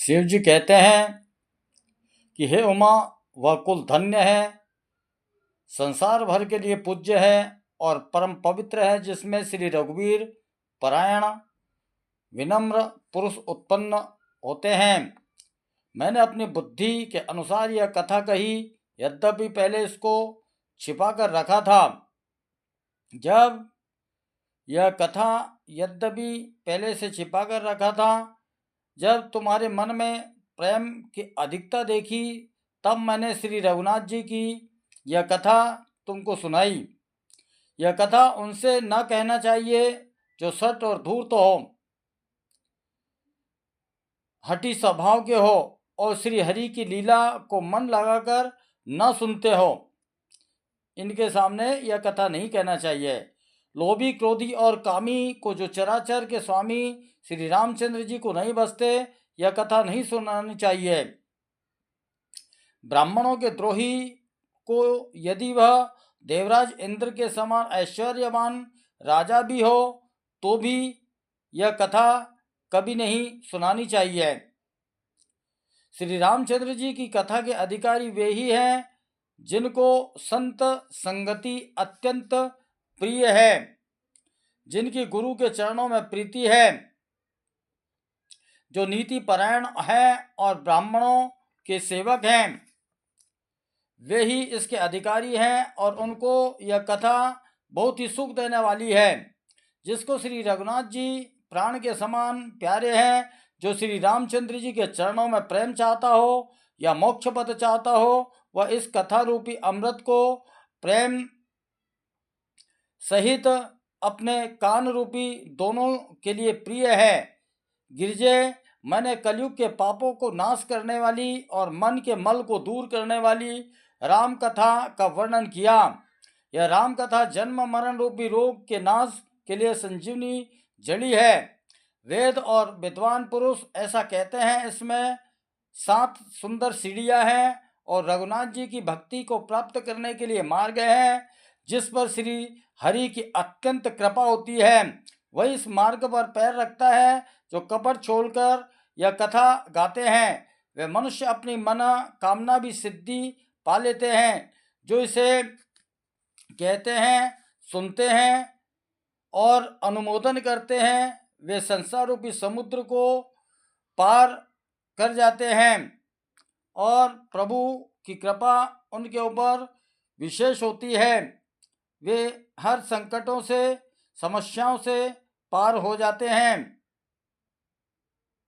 शिव जी कहते हैं कि हे उमा, वह कुल धन्य है, संसार भर के लिए पूज्य है और परम पवित्र है, जिसमें श्री रघुवीर परायण विनम्र पुरुष उत्पन्न होते हैं। मैंने अपनी बुद्धि के अनुसार यह कथा कही, यद्यपि पहले इसको छिपा कर रखा था। जब यह कथा यद्यपि पहले से छिपा कर रखा था, जब तुम्हारे मन में प्रेम की अधिकता देखी, तब मैंने श्री रघुनाथ जी की यह कथा तुमको सुनाई। यह कथा उनसे न कहना चाहिए जो सट और धूर्त हो, हठी स्वभाव के हो और श्री हरि की लीला को मन लगाकर न सुनते हो। इनके सामने यह कथा नहीं कहना चाहिए। लोभी, क्रोधी और कामी को जो चराचर के स्वामी श्री रामचंद्र जी को नहीं बसते, यह कथा नहीं सुनानी चाहिए। ब्राह्मणों के द्रोही को यदि वह देवराज इंद्र के समान ऐश्वर्यवान राजा भी हो, तो भी यह कथा कभी नहीं सुनानी चाहिए। श्री रामचंद्र जी की कथा के अधिकारी वे ही हैं जिनको संत संगति अत्यंत प्रिय है, जिनकी गुरु के चरणों में प्रीति है, जो नीति परायण है और ब्राह्मणों के सेवक हैं। वे ही इसके अधिकारी हैं और उनको यह कथा बहुत ही सुख देने वाली है। जिसको श्री रघुनाथ जी प्राण के समान प्यारे हैं, जो श्री रामचंद्र जी के चरणों में प्रेम चाहता हो या मोक्ष पद चाहता हो, वह इस कथा रूपी अमृत को प्रेम सहित अपने कान रूपी दोनों के लिए प्रिय है। गिरजे, मैंने कलयुग के पापों को नाश करने वाली और मन के मल को दूर करने वाली राम कथा का वर्णन किया। यह राम कथा जन्म मरण रूपी रोग के नाश के लिए संजीवनी जड़ी है। वेद और विद्वान पुरुष ऐसा कहते हैं। इसमें 7 सुंदर सीढ़ियां हैं और रघुनाथ जी की भक्ति को प्राप्त करने के लिए मार्ग है, जिस पर श्री हरि की अत्यंत कृपा होती है। वही इस मार्ग पर पैर रखता है। जो कपट छोड़कर यह कथा गाते हैं, वे मनुष्य अपनी मना कामना भी सिद्धि पा लेते हैं। जो इसे कहते हैं, सुनते हैं और अनुमोदन करते हैं, वे संसार रूपी समुद्र को पार कर जाते हैं और प्रभु की कृपा उनके ऊपर विशेष होती है। वे हर संकटों से, समस्याओं से पार हो जाते हैं।